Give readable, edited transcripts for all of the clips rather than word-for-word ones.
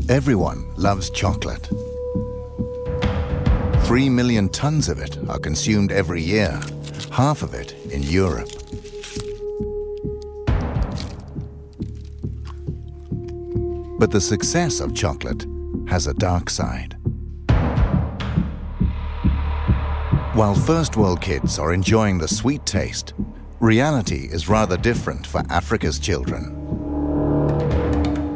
Everyone loves chocolate. 3 million tons of it are consumed every year, half of it in Europe. But the success of chocolate has a dark side. While first world kids are enjoying the sweet taste, reality is rather different for Africa's children.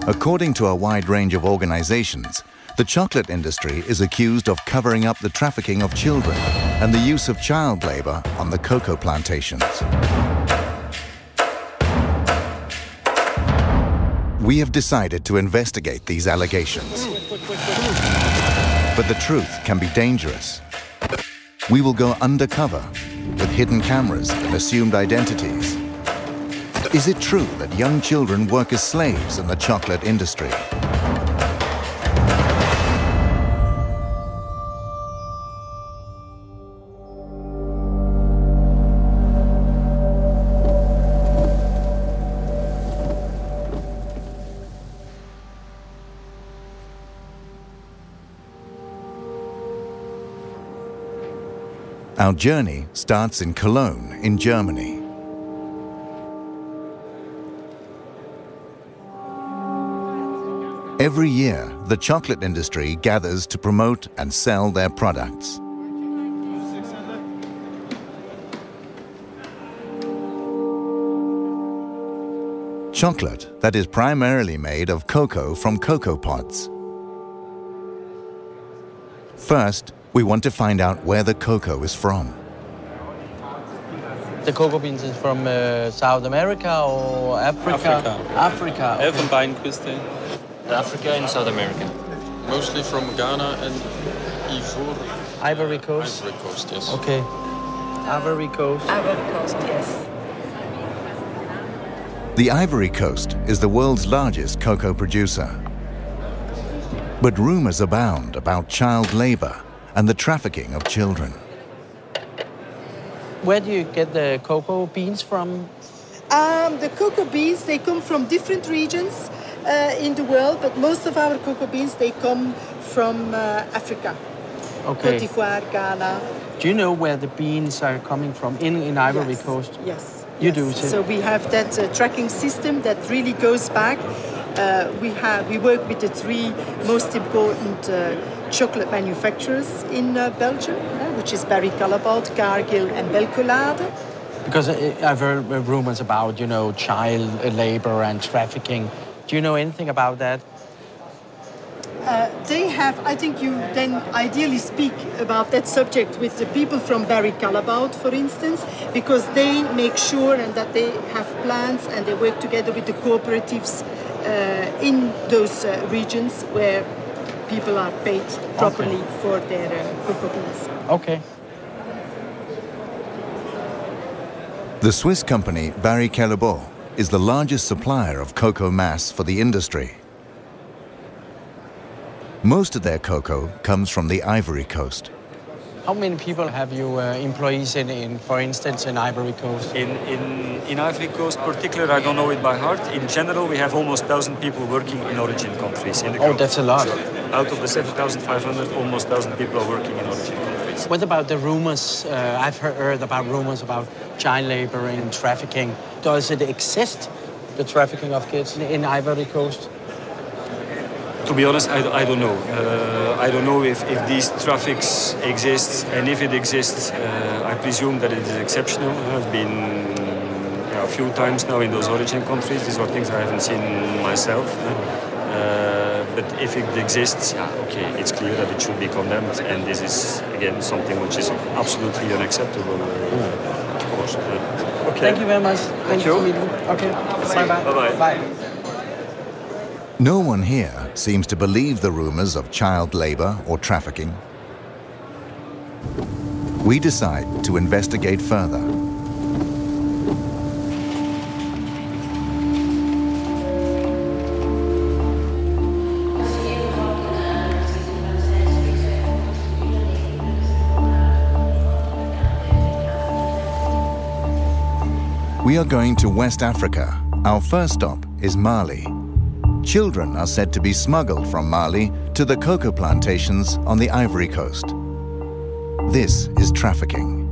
According to a wide range of organizations, the chocolate industry is accused of covering up the trafficking of children and the use of child labor on the cocoa plantations. We have decided to investigate these allegations. But the truth can be dangerous. We will go undercover with hidden cameras and assumed identities. Is it true that young children work as slaves in the chocolate industry? Our journey starts in Cologne, in Germany. Every year, the chocolate industry gathers to promote and sell their products. Chocolate that is primarily made of cocoa from cocoa pods. First, we want to find out where the cocoa is from. The cocoa beans is from South America or Africa? Africa. Okay. Elfenbeinküste. Africa and South America. Mostly from Ghana and Ivory Coast? Ivory Coast, yes. Okay. Ivory Coast. Ivory Coast, yes. The Ivory Coast is the world's largest cocoa producer. But rumors abound about child labor and the trafficking of children. Where do you get the cocoa beans from? The cocoa beans, they come from different regions in the world, but most of our cocoa beans, they come from Africa. Okay. Côte d'Ivoire, Ghana. Do you know where the beans are coming from in Ivory Yes. Coast? Yes. You yes. do, too? So we have that tracking system that really goes back. We work with the three most important chocolate manufacturers in Belgium, which is Barry Callebaut, Cargill and Belcolade. Because I've heard rumors about, child labor and trafficking. Do you know anything about that? They have, I think you then ideally speak about that subject with the people from Barry Callebaut, for instance, because they make sure and that they have plans and they work together with the cooperatives in those regions where people are paid properly for their cocoa beans. Okay. The Swiss company Barry Callebaut is the largest supplier of cocoa mass for the industry. Most of their cocoa comes from the Ivory Coast. How many people have you employees in, for instance, in Ivory Coast? In Ivory Coast particular, I don't know it by heart. In general, we have almost 1,000 people working in origin countries. That's a lot. Out of the 7,500, almost 1,000 people are working in origin countries. What about the rumors? I've heard about rumors about child labor and trafficking. Does it exist, the trafficking of kids in Ivory Coast? To be honest, I don't know. I don't know if these traffics exist, and if it exists, I presume that it is exceptional. I've been a few times now in those origin countries. These are things I haven't seen myself. But if it exists, okay, it's clear that it should be condemned, and this is, again, something which is absolutely unacceptable. Of course. Okay. Thank you very much. Thank you. Okay. Bye-bye. Bye-bye. Bye. No one here seems to believe the rumors of child labor or trafficking. We decide to investigate further. We are going to West Africa. Our first stop is Mali. children are said to be smuggled from Mali to the cocoa plantations on the Ivory Coast. This is trafficking.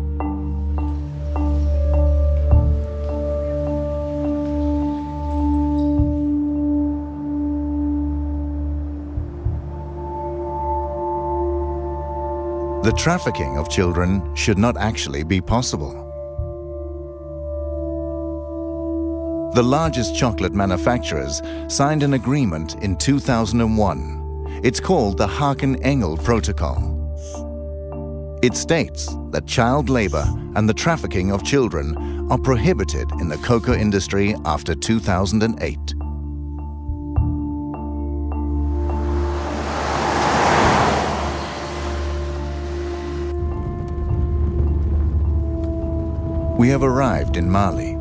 The trafficking of children should not actually be possible. The largest chocolate manufacturers signed an agreement in 2001. It's called the Haken-Engel Protocol. It states that child labor and the trafficking of children are prohibited in the cocoa industry after 2008. We have arrived in Mali,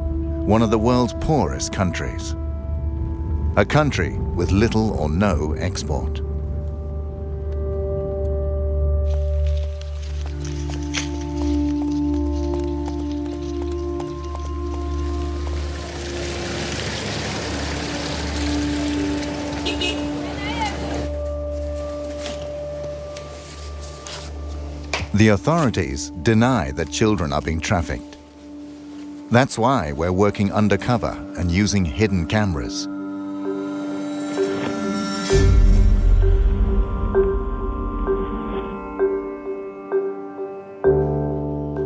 one of the world's poorest countries. A country with little or no export. The authorities deny that children are being trafficked. That's why we're working undercover and using hidden cameras.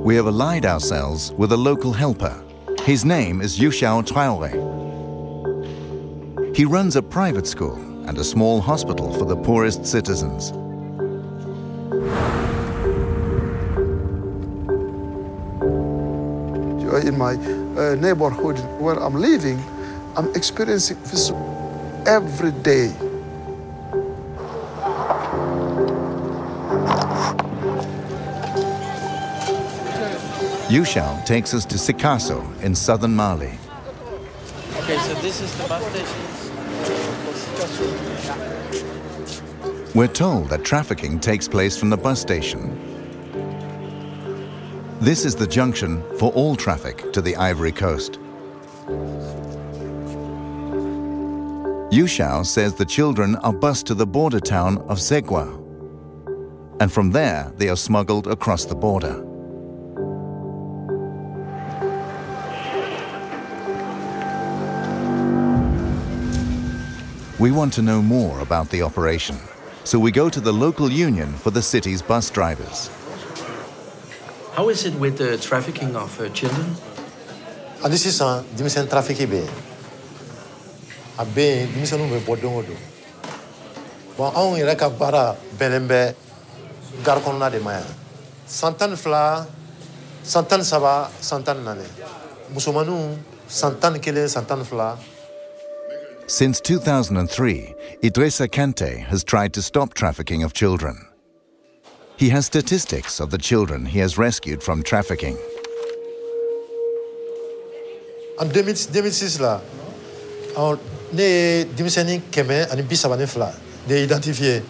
We have allied ourselves with a local helper. His name is Yushao Traore. He runs a private school and a small hospital for the poorest citizens. In my neighborhood where I'm living, I'm experiencing this every day. Yushao takes us to Sikasso in southern Mali. Okay, so this is the bus station. We're told that trafficking takes place from the bus station. This is the junction for all traffic to the Ivory Coast. Yushao says the children are bused to the border town of Zegwa, and from there they are smuggled across the border. We want to know more about the operation, so we go to the local union for the city's bus drivers. How is it with the trafficking of children? This is a dimension trafficking. A bay, dimension of Bodongo. But only like a bara, Belembe, Garcona de Maya. Santan Fla, Santan Saba, Santan Nane. Musumanu, Santan Kile, Santan Fla. Since 2003, Idrissa Kante has tried to stop trafficking of children. He has statistics of the children he has rescued from trafficking. En 2006 là, ne dimiseni keme ani bisabani fla de identifier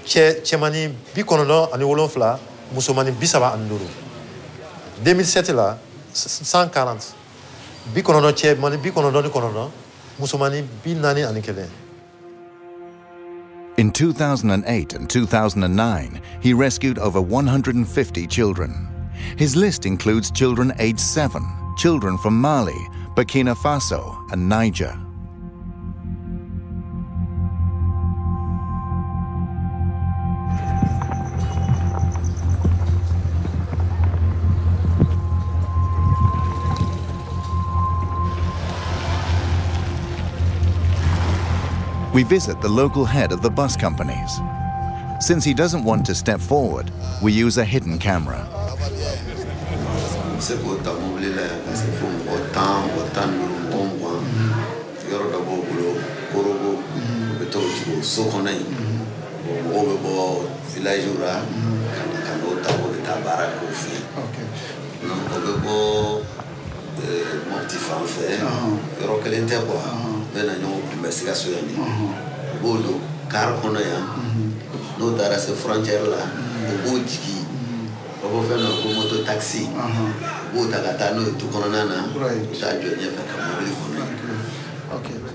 chemani bikonono ani wolonfla musomani bisaba anduru. 2007 là 140 bikonono chemani bikonono ni konono musomani binani ani kele. In 2008 and 2009, he rescued over 150 children. His list includes children aged 7, children from Mali, Burkina Faso, and Niger. We visit the local head of the bus companies. Since he doesn't want to step forward, we use a hidden camera.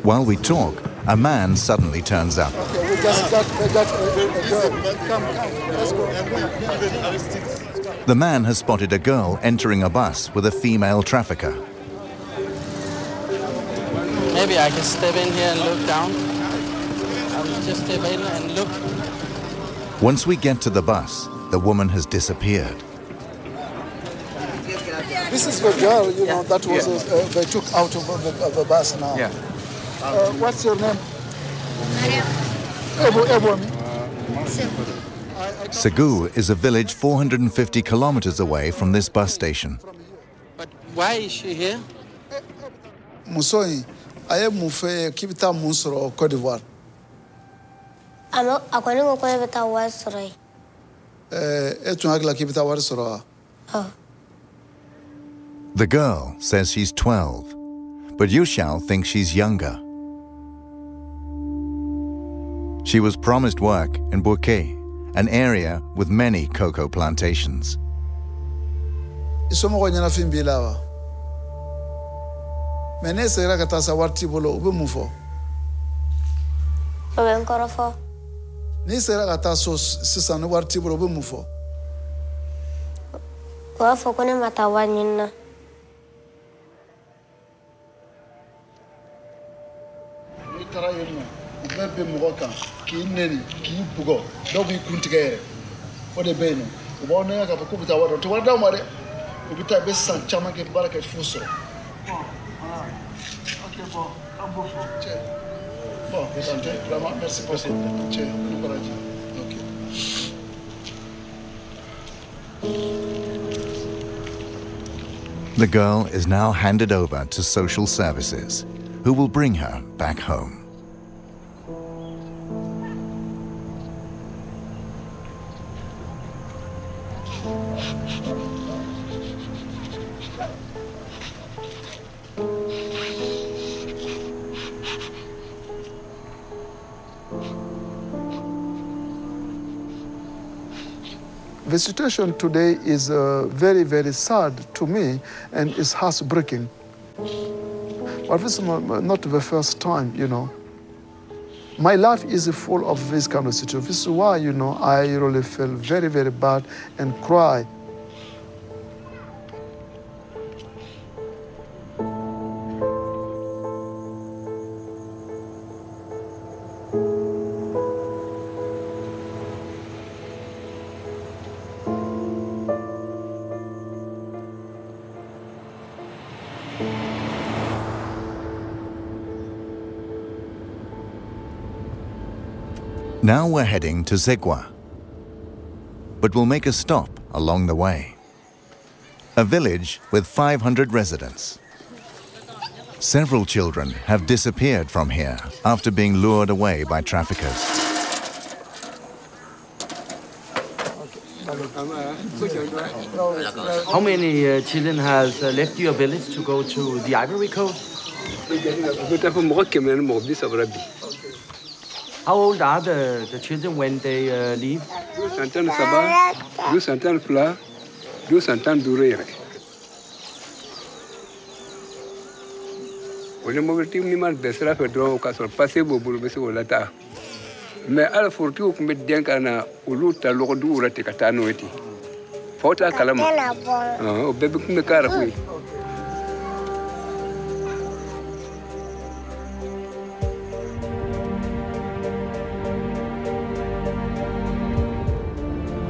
While we talk, a man suddenly turns up. Okay, we got a girl. Come, let's go. The man has spotted a girl entering a bus with a female trafficker. Maybe I can step in here and look down. I'll just step in and look. Once we get to the bus, the woman has disappeared. This is the girl, you know, that was they took out of the bus now. Yeah. What's your name? Segu is a village 450 kilometers away from this bus station. But why is she here? Musoi, I am Mufe Kibita Musoro, Cote d'Ivoire. Ako ko beta wasray. Etunagla Kibita Warsoro. The girl says she's 12, but Yushao thinks she's younger. She was promised work in Bouquet, an area with many cocoa plantations. Isomo nyana fimbilawa. Menese ra kata sa warti bolo ube mufo. Oben korofo. Ni sera kata so sisan warti bolo ube mufo. Wa fo kone matawa nyina. Tara yema. Bebe mugoka ki neni ki bugo. Dogi kuntigere. Ode beno. Ubone ka ko buta wado. To wada mare. Ubita be san chama ke baraka fuso. OK bon, un beau fond. Bon, vraiment merci pour cette courage. OK. The girl is now handed over to social services, who will bring her back home. The situation today is very, very sad to me and it's heartbreaking. But this is not the first time, you know. My life is full of this kind of situation. This is why, you know, I really feel very, very bad and cry. Now we're heading to Zegwa, but we'll make a stop along the way. A village with 500 residents. Several children have disappeared from here after being lured away by traffickers. How many children has left your village to go to the Ivory Coast? How old are the children when they leave?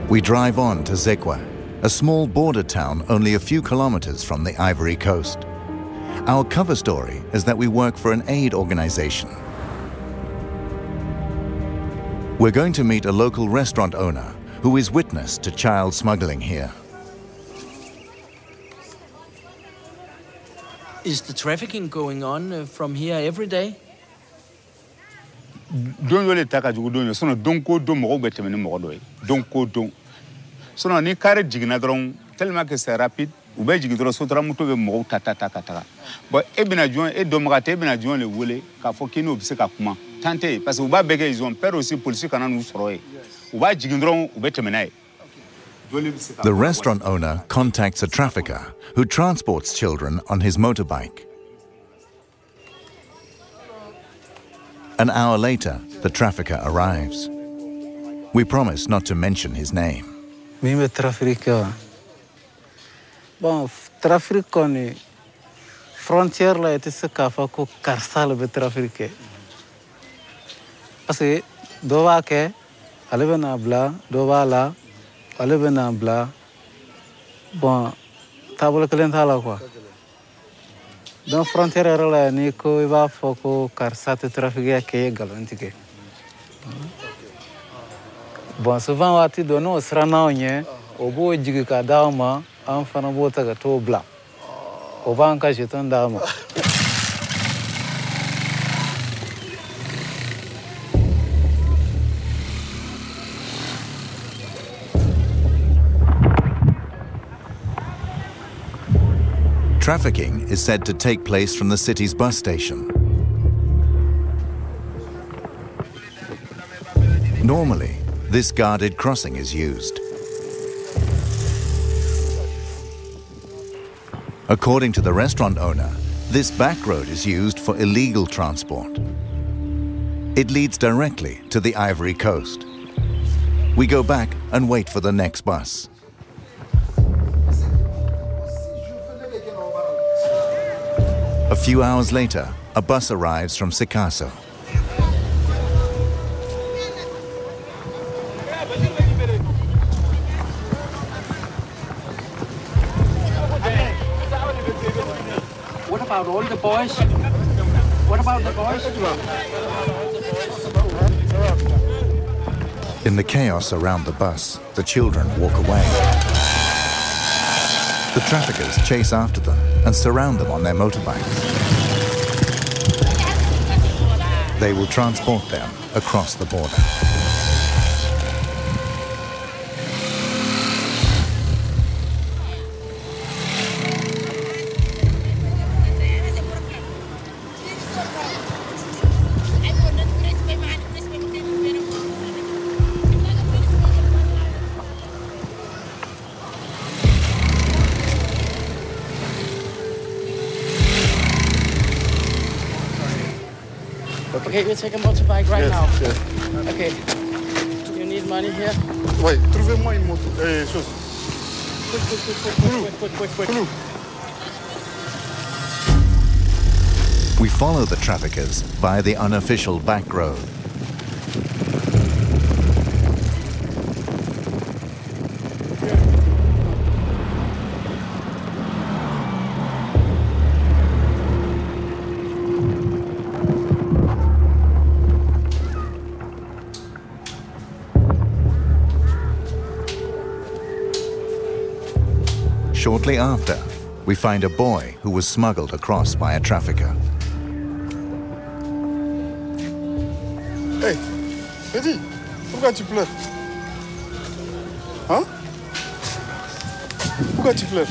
We drive on to Zegwa, a small border town only a few kilometers from the Ivory Coast. Our cover story is that we work for an aid organization. We're going to meet a local restaurant owner who is witness to child smuggling here. Is the trafficking going on from here every day? Don't really take a good so don't go do more better than more. Don't go do. So no ni carry jignadron tellement que c'est rapide ou ben jigidro so tra muto be mo tata. But ebina join e domrate ebina join le wole ka fo kino bise ka kuma tante parce que ba bege ils ont peur aussi police kana nous soroé ou ba jigidron ou betemenae. The restaurant owner contacts a trafficker who transports children on his motorbike. An hour later, the trafficker arrives. We promise not to mention his name. Mimi trafficker. Bon, trafficker ni frontière la ete se kafa ko karsal be trafficker. Parce que dova ke alebe na bla, dova la alebe na bla. Bon, table kelen thala quoi. Dans frontière la ni ko iba foko karsate trafficker ke galantike. Bon, souvent, on a dit que nous sommes au jigi ka dama, an fana bota ka to bla. O ba an kashe tan dama. Trafficking is said to take place from the city's bus station. Normally, this guarded crossing is used. According to the restaurant owner, this back road is used for illegal transport. It leads directly to the Ivory Coast. We go back and wait for the next bus. A few hours later, a bus arrives from Sikasso. What about all the boys? What about the boys? In the chaos around the bus, the children walk away. The traffickers chase after them and surround them on their motorbikes. They will transport them across the border. Okay, you take a motorbike right now. Yes. Okay. You need money here? Oui, trouvez-moi une moto. Chose. Quick. We follow the traffickers via the unofficial back road. Shortly after, we find a boy who was smuggled across by a trafficker. Hey, Eddie, pourquoi tu pleures? Hein? Pourquoi tu pleures?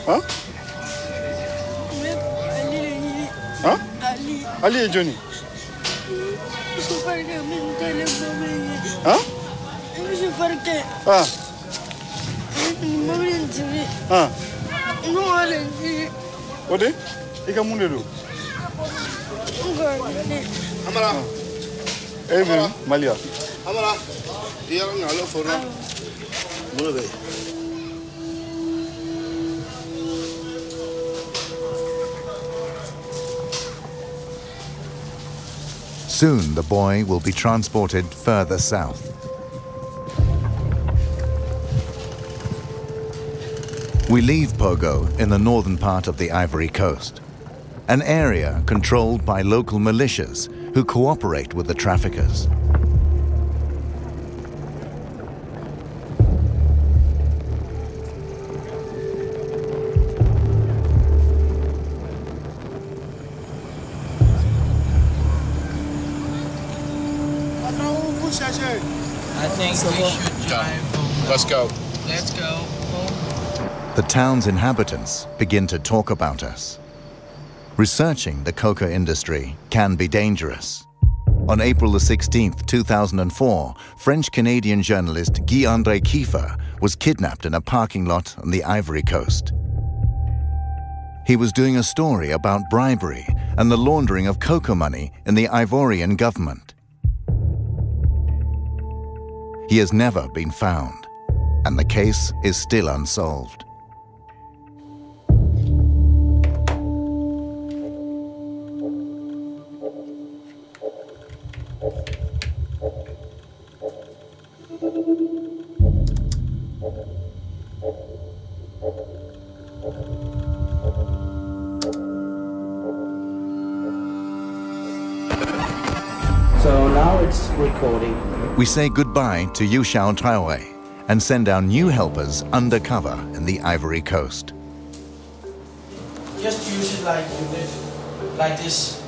Hein? Hein? Ali et Johnny. Hein? Ah. Ah. Ode? Ika mundelo. Amara. Eh, Malia. Amara. Dia ngalo fora. Mulu. Soon the boy will be transported further south. We leave Pogo in the northern part of the Ivory Coast, an area controlled by local militias who cooperate with the traffickers. I think we should drive. Let's go. Let's go. The town's inhabitants begin to talk about us. Researching the coca industry can be dangerous. On April 16, 2004, French-Canadian journalist Guy-André Kiefer was kidnapped in a parking lot on the Ivory Coast. He was doing a story about bribery and the laundering of cocoa money in the Ivorian government. He has never been found, and the case is still unsolved. So now it's recording. We say goodbye to Yuxiao Traoré and send our new helpers undercover in the Ivory Coast. Just use it like you live, like this.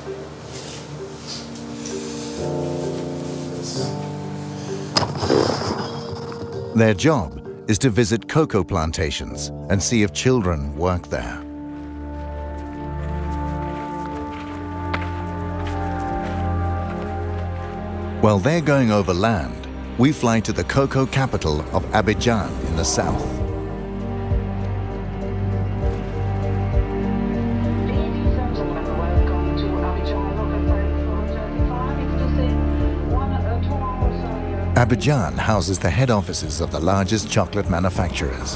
Their job is to visit cocoa plantations and see if children work there. While they're going over land, we fly to the cocoa capital of Abidjan in the south. Abidjan houses the head offices of the largest chocolate manufacturers.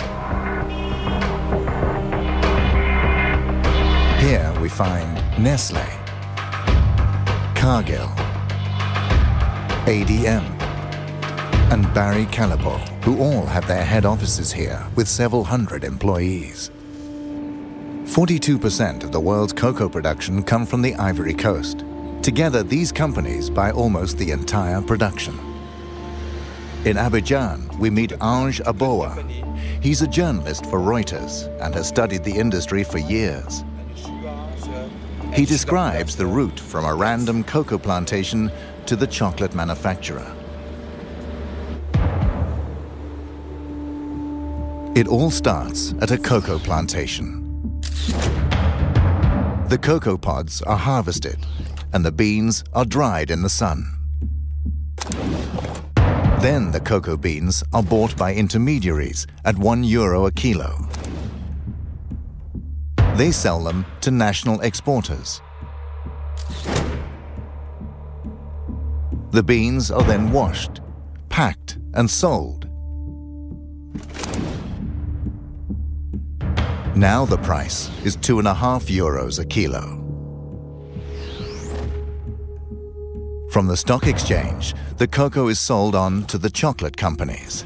Here we find Nestlé, Cargill, ADM, and Barry Callebaut, who all have their head offices here with several hundred employees. 42% of the world's cocoa production come from the Ivory Coast. Together, these companies buy almost the entire production. In Abidjan, we meet Ange Aboa. He's a journalist for Reuters and has studied the industry for years. He describes the route from a random cocoa plantation to the chocolate manufacturer. It all starts at a cocoa plantation. The cocoa pods are harvested and the beans are dried in the sun. Then the cocoa beans are bought by intermediaries at €1 a kilo. They sell them to national exporters. The beans are then washed, packed, and sold. Now the price is €2.50 a kilo. From the stock exchange, the cocoa is sold on to the chocolate companies.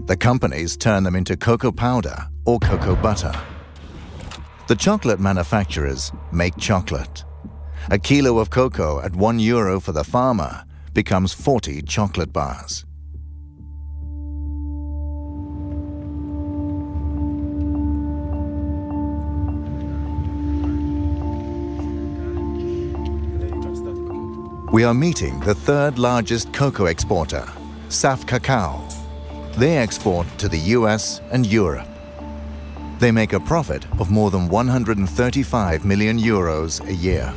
The companies turn them into cocoa powder or cocoa butter. The chocolate manufacturers make chocolate. A kilo of cocoa at €1 for the farmer becomes 40 chocolate bars. We are meeting the third largest cocoa exporter, Saf Cacao. They export to the US and Europe. They make a profit of more than €135 million a year.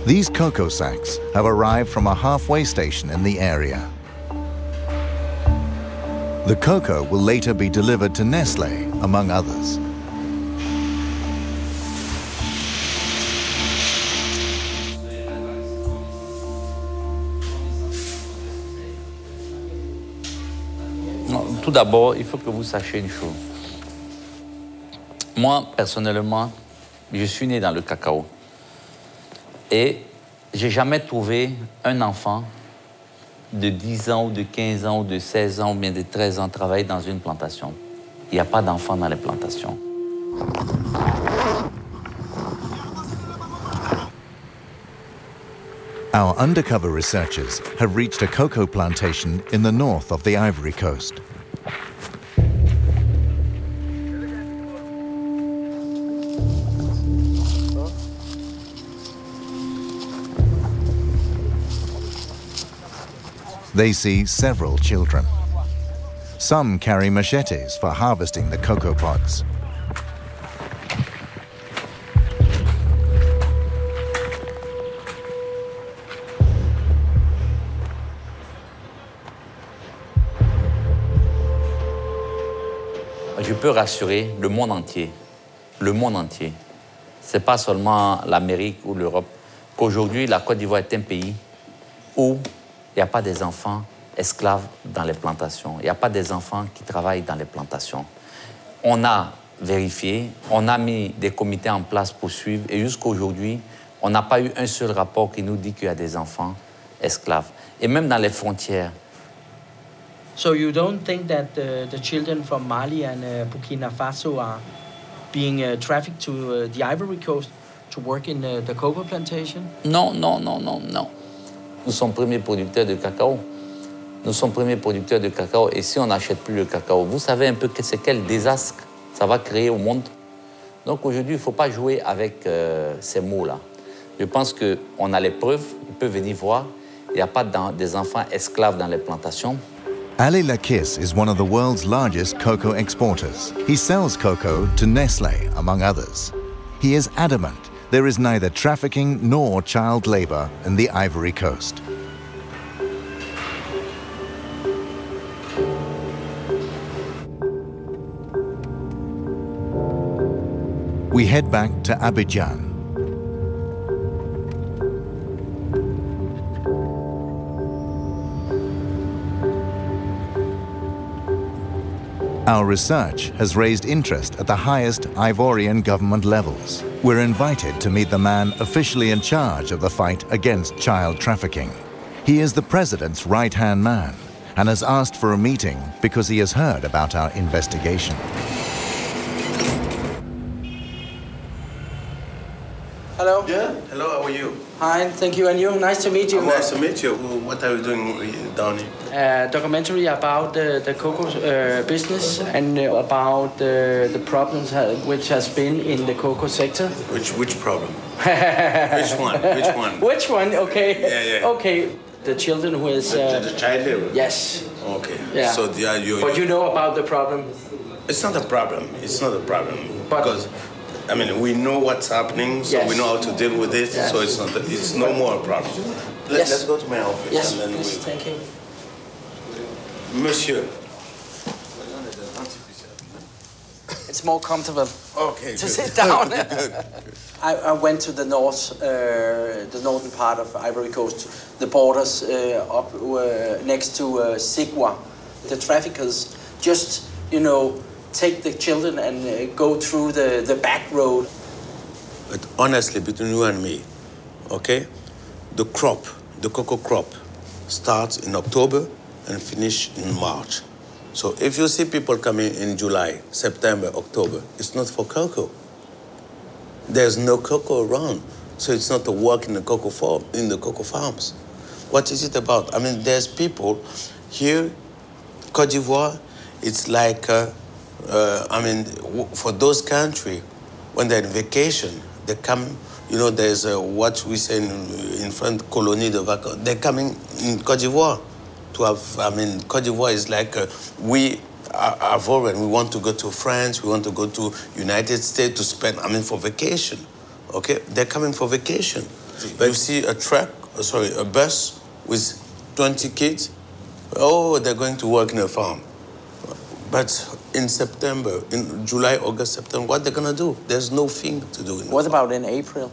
These cocoa sacks have arrived from a halfway station in the area. The cocoa will later be delivered to Nestlé, among others. Tout d'abord, il faut que vous sachiez une chose. Moi, personnellement, je suis né dans le cacao. Et j'ai jamais trouvé un enfant de 10 ans ou de 15 ans ou de 16 ans ou bien de 13 ans travailler dans une plantation. Il n'y a pas d'enfants dans les plantations. Our undercover researchers have reached a cocoa plantation in the north of the Ivory Coast. They see several children. Some carry machetes for harvesting the cocoa pods. je peux rassurer le monde entier. Ce n'est pas seulement l'Amérique ou l'Europe, qu'aujourd'hui, la Côte d'Ivoire est un pays où il n'y a pas des enfants esclaves dans les plantations. Il n'y a pas des enfants qui travaillent dans les plantations. On a vérifié, on a mis des comités en place pour suivre, et jusqu'à aujourd'hui, on n'a pas eu un seul rapport qui nous dit qu'il y a des enfants esclaves. Et même dans les frontières. So you don't think that the children from Mali and Burkina Faso are being trafficked to the Ivory Coast to work in the cocoa plantation? Non. Nous sommes premiers producteurs de cacao. Et si on n'achète plus le cacao, vous savez un peu c'est quel désastre ça va créer au monde. Donc aujourd'hui, il ne faut pas jouer avec ces mots-là. Je pense qu'on a les preuves, ils peuvent venir voir. Il n'y a pas des enfants esclaves dans les plantations. Ali Lakis is one of the world's largest cocoa exporters. He sells cocoa to Nestlé, among others. He is adamant there is neither trafficking nor child labor in the Ivory Coast. We head back to Abidjan. Our research has raised interest at the highest Ivorian government levels. We're invited to meet the man officially in charge of the fight against child trafficking. He is the president's right-hand man and has asked for a meeting because he has heard about our investigation. Hello. Yeah, hello, how are you? Hi, thank you, and you? Nice to meet you. Oh, nice to meet you. What are you doing down here? Documentary about the cocoa business and about the problems which has been in the cocoa sector. Which problem? Which one? Which one? Which one? Okay. Yeah. Okay. The children who is... the child labor? Yes. Okay. Yeah. So you... But you know about the problem? It's not a problem. It's not a problem. But, because, I mean, we know what's happening, so yes. we know how to deal with it, yes. so it's no more a problem. Yes. Let's go to my office. Yes, and then please, thank you. Monsieur. It's more comfortable to sit down. I went to the northern part of Ivory Coast, the borders up next to Sigua. The traffickers just, take the children and go through the back road. But honestly, between you and me, okay, the cocoa crop, starts in October and finish in March. So if you see people coming in July, September, October, it's not for cocoa. There's no cocoa around, so it's not a work in the cocoa farms. What is it about? I mean, there's people here, Côte d'Ivoire, it's like, for those countries, when they're on vacation, they come, there's what we say in French, colonie de vacances. They're coming in Côte d'Ivoire to have, Côte d'Ivoire is like, we are foreign. We want to go to France, we want to go to United States to spend, for vacation, okay? They're coming for vacation. But you see a bus with 20 kids, they're going to work in a farm. But in September, in July, August, September, what they're gonna do? There's no thing to do. What about in April?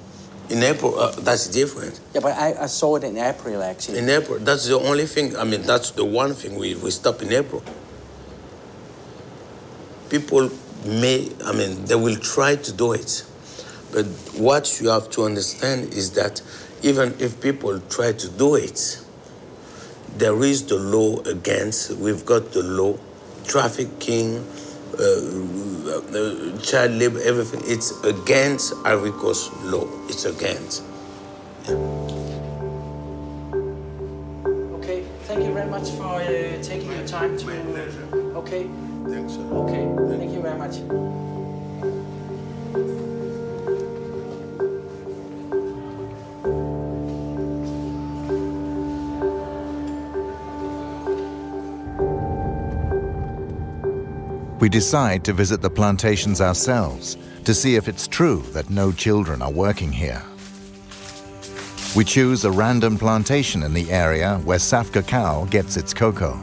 In April, that's different. Yeah, but I saw it in April, actually. In April, that's the only thing, that's the one thing we stop in April. People they will try to do it. But what you have to understand is that even if people try to do it, there is the law against, we've got the law, trafficking, child labor, everything. It's against Ivory Coast law. It's against. Yeah. Okay, thank you very much for taking your time to... My pleasure. Okay. Thanks, sir. Okay, thank you very much. We decide to visit the plantations ourselves to see if it's true that no children are working here. We choose a random plantation in the area where Saf Cacao gets its cocoa.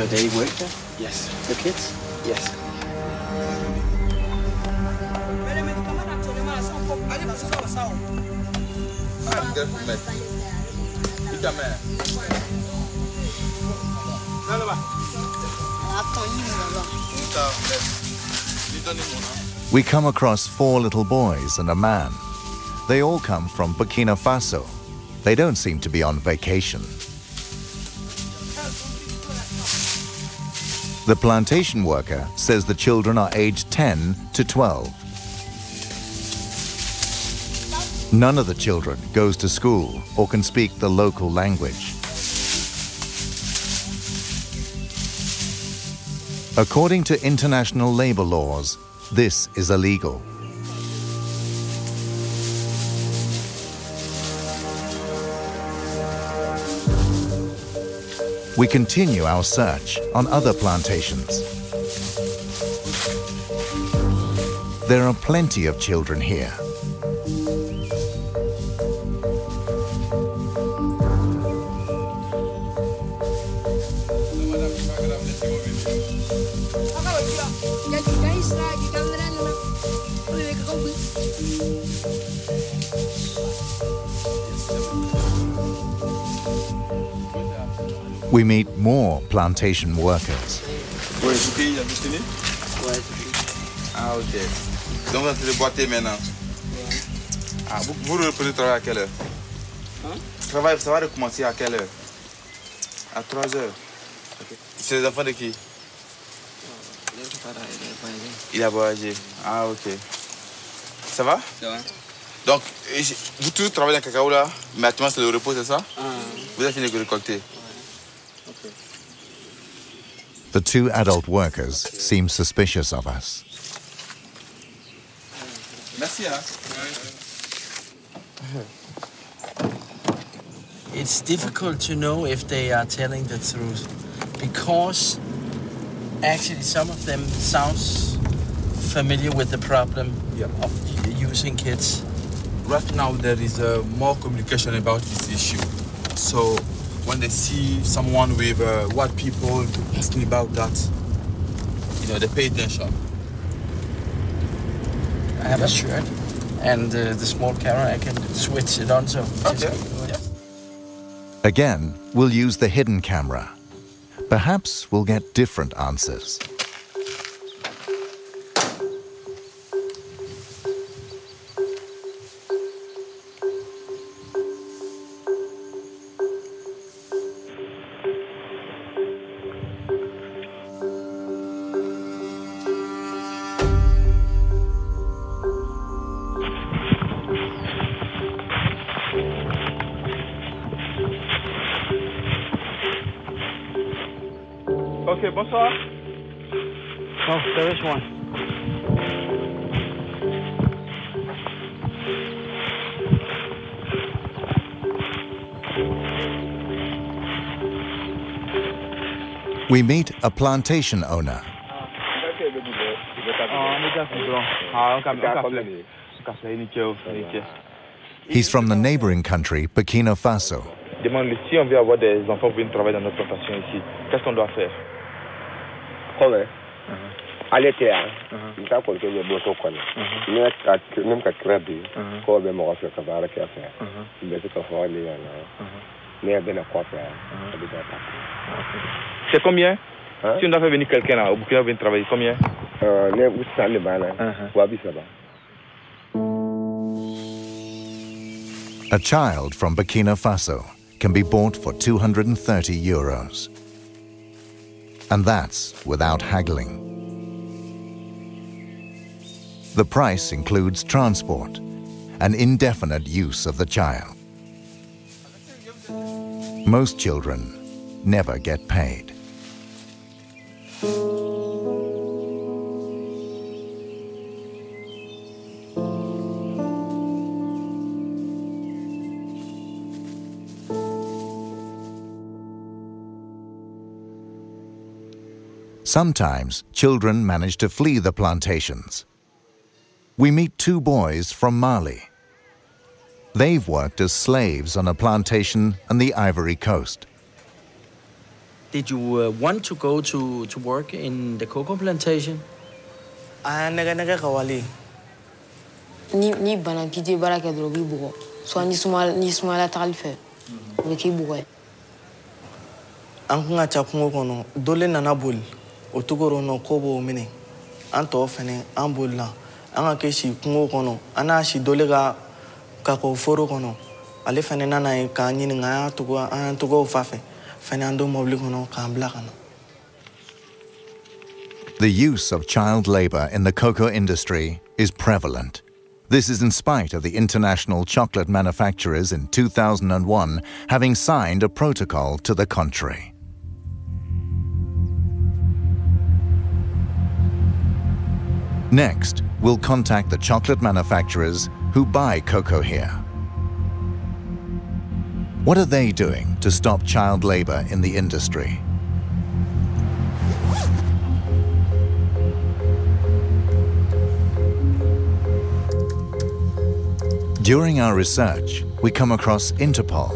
So they work there? Yes. The kids? Yes. We come across 4 little boys and a man. They all come from Burkina Faso. They don't seem to be on vacation. The plantation worker says the children are aged 10 to 12. None of the children goes to school or can speak the local language. According to international labor laws, this is illegal. We continue our search on other plantations. There are plenty of children here. We meet more plantation workers. Oui, tout pays, a fini? Ouais. Ah, ok. Donc, vous êtes les boîtiers maintenant? Ah, vous reprenez travailler à quelle heure? Hein? Travail, ça va recommencer à quelle heure? À 3 heures. Okay. C'est les enfants de qui? Il a voyagé. Ah, ok. Ça va? Ça va. Donc, vous tous travaillez dans le cacao là, mais actuellement c'est le repos, c'est ça? Vous avez fini de récolter? Okay. The 2 adult workers seem suspicious of us. Merci, hein? It's difficult to know if they are telling the truth because actually some of them sounds familiar with the problem of using kids. Right now there is more communication about this issue. So when they see someone with white people asking about that, you know, they pay attention. I have a shirt and the small camera, I can switch it on. So okay. Again, we'll use the hidden camera. Perhaps we'll get different answers. Ok, bonsoir. Oh, there is one. We meet a plantation owner. He's from the neighboring country, Burkina Faso. Demande si on veut avoir des enfants pour venir travailler dans notre plantation ici, qu'est-ce qu'on doit faire? Come? Allez, tiens. Il t'a colqué le bosso con. Même qu'à crabby, comme même on fait cabaret à faire. Il est tout à fait lié. Mais bien à quoi faire. C'est combien? Si on doit faire venir quelqu'un là, au Burkina venir travailler, combien? Ne vous savez pas là. Wabi ça va. A child from Burkina Faso can be bought for €230. And that's without haggling. The price includes transport and indefinite use of the child. Most children never get paid. Sometimes children manage to flee the plantations. We meet 2 boys from Mali. They've worked as slaves on a plantation on the Ivory Coast. Did you want to go to work in the cocoa plantation? Ni bana kiti bara ke drogi bugo. So ni smala talife. We ki bugo. An kunga cha kungo kono dole nana bol. Otugoro no kobo mene. An to fene an bolla. An ka keshi kungo kono. Ana shi dole ga ka ko foro kono. Ale fene nana e ka nyini nga tugo fafe. Fene ando mobli kono ka ambla kono. The use of child labor in the cocoa industry is prevalent. This is in spite of the international chocolate manufacturers in 2001 having signed a protocol to the contrary. Next, we'll contact the chocolate manufacturers who buy cocoa here. What are they doing to stop child labor in the industry? During our research, we come across Interpol.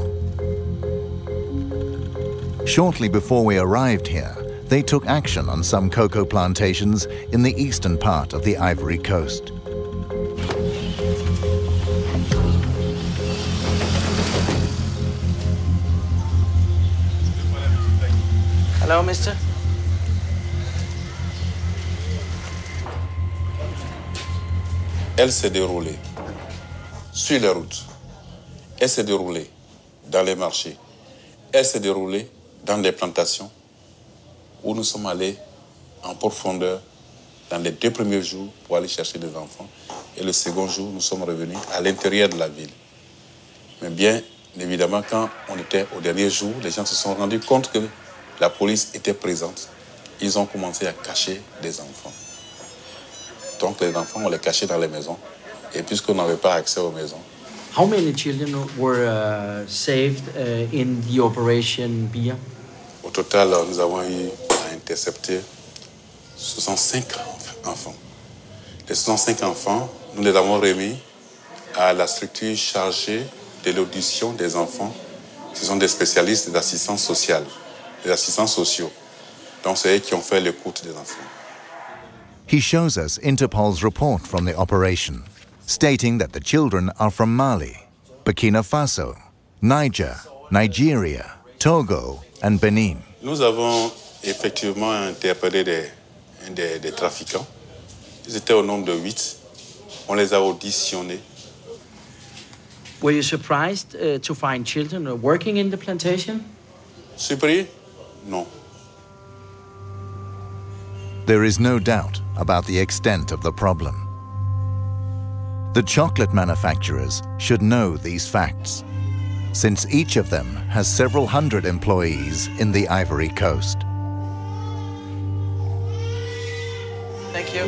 Shortly before we arrived here, they took action on some cocoa plantations in the eastern part of the Ivory Coast. Hello, mister. Elle s'est déroulée sur les routes. Elle s'est déroulée dans les marchés. Elle s'est déroulée dans les plantations où nous sommes allés en profondeur dans les 2 premiers jours pour aller chercher des enfants. Et le second jour, nous sommes revenus à l'intérieur de la ville. Mais bien évidemment, quand on était au dernier jour, les gens se sont rendus compte que la police était présente. Ils ont commencé à cacher des enfants. Donc les enfants, on les cachait dans les maisons. Et puisqu'on n'avait pas accès aux maisons. How many children were saved in the Operation Bia? Au total, nous avons eu à intercepter 65 enfants. Les 65 enfants, nous les avons remis à la structure chargée de l'audition des enfants. Ce sont des spécialistes d'assistance sociale, des assistants sociaux. Donc c'est eux qui ont fait l'écoute des enfants. He shows us Interpol's report from the operation, stating that the children are from Mali, Burkina Faso, Niger, Nigeria, Togo, and Benin. Nous avons effectivement interpellé des trafiquants. Ils étaient au nombre de 8. On les a auditionnés. Were you surprised to find children working in the plantation? Surpris? Non. There is no doubt about the extent of the problem. The chocolate manufacturers should know these facts, since each of them has several hundred employees in the Ivory Coast. Thank you.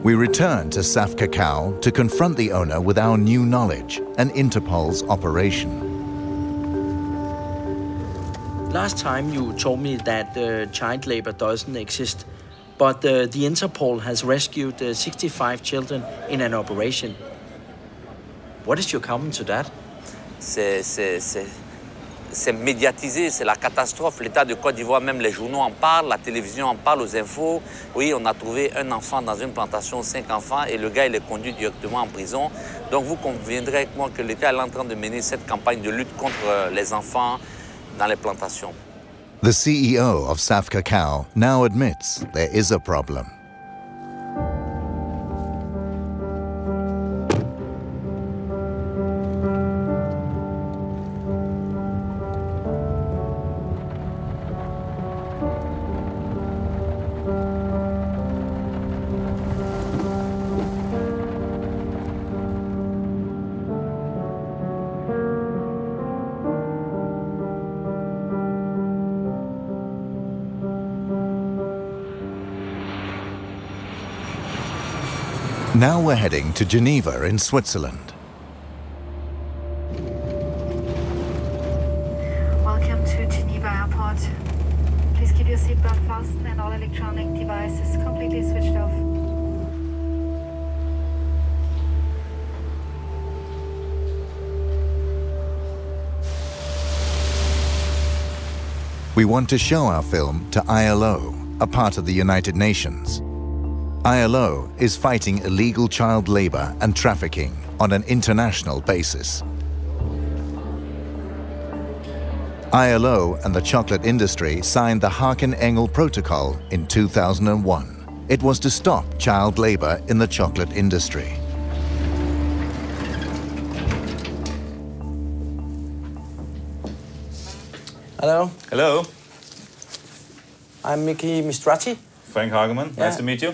We return to Saf Cacao to confront the owner with our new knowledge and Interpol's operation. Last time you told me that child labor doesn't exist, but the Interpol has rescued 65 children in an operation. What is your comment to that? C'est médiatisé, c'est la catastrophe. L'État de Côte d'Ivoire, même les journaux en parlent, la télévision en parle, aux infos. Oui, on a trouvé un enfant dans une plantation, 5 enfants, et le gars, il est conduit directement en prison. Donc vous conviendrez avec moi que l'État est en train de mener cette campagne de lutte contre les enfants dans les plantations. The CEO of Saf Cacao now admits there is a problem. Now we're heading to Geneva in Switzerland. Welcome to Geneva Airport. Please keep your seatbelt fastened and all electronic devices completely switched off. We want to show our film to ILO, a part of the United Nations. ILO is fighting illegal child labor and trafficking on an international basis. ILO and the chocolate industry signed the Haken-Engel Protocol in 2001. It was to stop child labor in the chocolate industry. Hello. Hello. I'm Mickey Mistrati. Frank Hageman. Nice to meet you.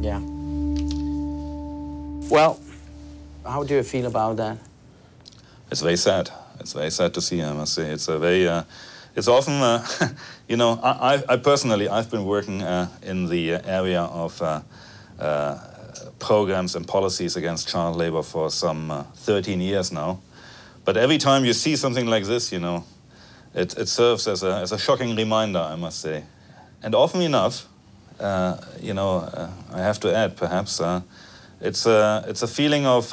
Yeah. Well, how do you feel about that? It's very sad. It's very sad to see, I must say. It's a very, it's often, you know, I personally, I've been working in the area of programs and policies against child labor for some 13 years now. But every time you see something like this, you know, it serves as a shocking reminder, I must say. And often enough, you know, I have to add, perhaps, it's a feeling of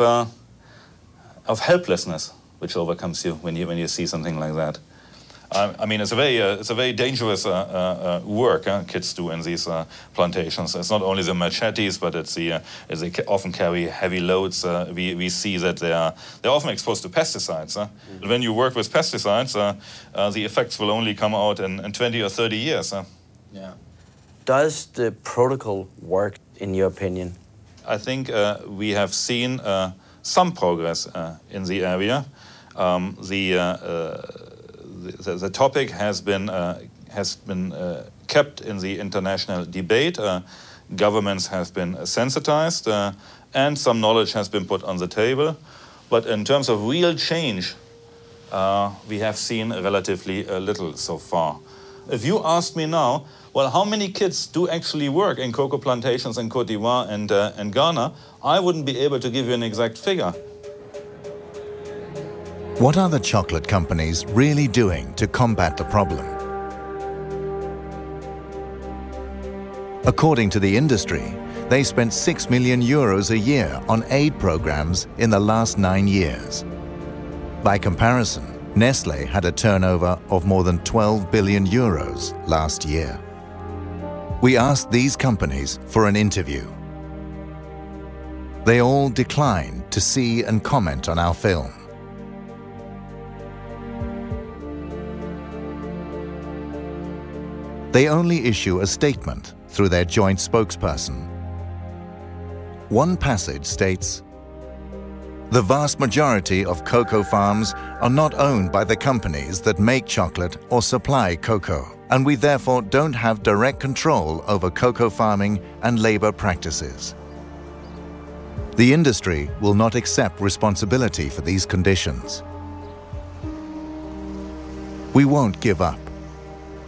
helplessness which overcomes you when you see something like that. I mean, it's a very dangerous work kids do in these plantations. It's not only the machetes, but it's they often carry heavy loads. We see that they're often exposed to pesticides. When you work with pesticides, the effects will only come out in 20 or 30 years. Yeah. Does the protocol work, in your opinion? I think we have seen some progress in the area. The topic has been kept in the international debate. Governments have been sensitized, and some knowledge has been put on the table. But in terms of real change, we have seen relatively little so far. If you ask me now, well, how many kids do actually work in cocoa plantations in Côte d'Ivoire and Ghana, I wouldn't be able to give you an exact figure. What are the chocolate companies really doing to combat the problem? According to the industry, they spent €6 million a year on aid programs in the last 9 years. By comparison, Nestlé had a turnover of more than €12 billion last year. We asked these companies for an interview. They all declined to see and comment on our film. They only issue a statement through their joint spokesperson. One passage states, "The vast majority of cocoa farms are not owned by the companies that make chocolate or supply cocoa, and we therefore don't have direct control over cocoa farming and labor practices. The industry will not accept responsibility for these conditions. We won't give up.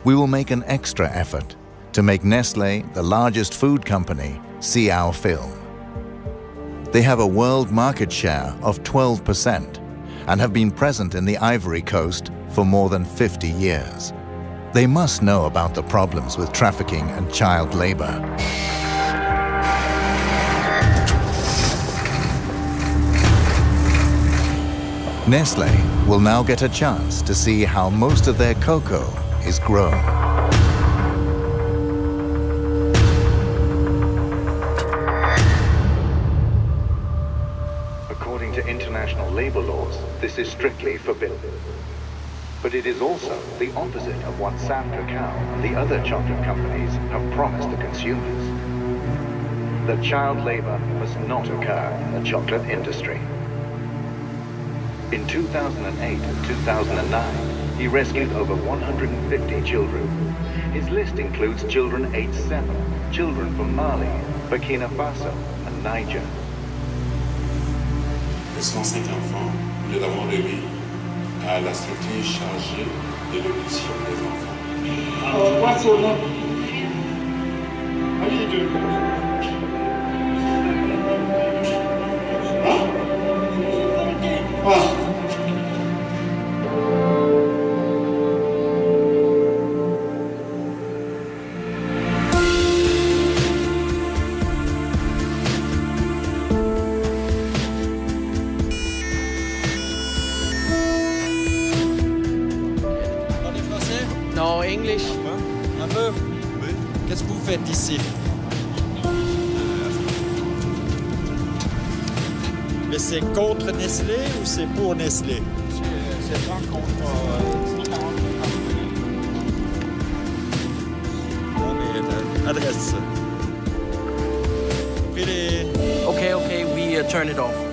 We will make an extra effort to make Nestlé, the largest food company, see our film. They have a world market share of 12% and have been present in the Ivory Coast for more than 50 years. They must know about the problems with trafficking and child labor." Nestlé will now get a chance to see how most of their cocoa is grown. According to international labor laws, this is strictly forbidden. But it is also the opposite of what Sam Cacao and the other chocolate companies have promised the consumers. That child labor must not occur in the chocolate industry. In 2008 and 2009, he rescued over 150 children. His list includes children aged 7, children from Mali, Burkina Faso, and Niger. Les 105 enfants, nous les avons remis à la structure chargée de l'audition des enfants. Alors, moi, c'est au nom. Allez, Non, English. Un peu. Oui. Qu'est-ce que vous faites ici? Mais c'est contre Nestlé ou c'est pour Nestlé? C'est pas contre. Non, mais l'adresse. Okay, we turn it off.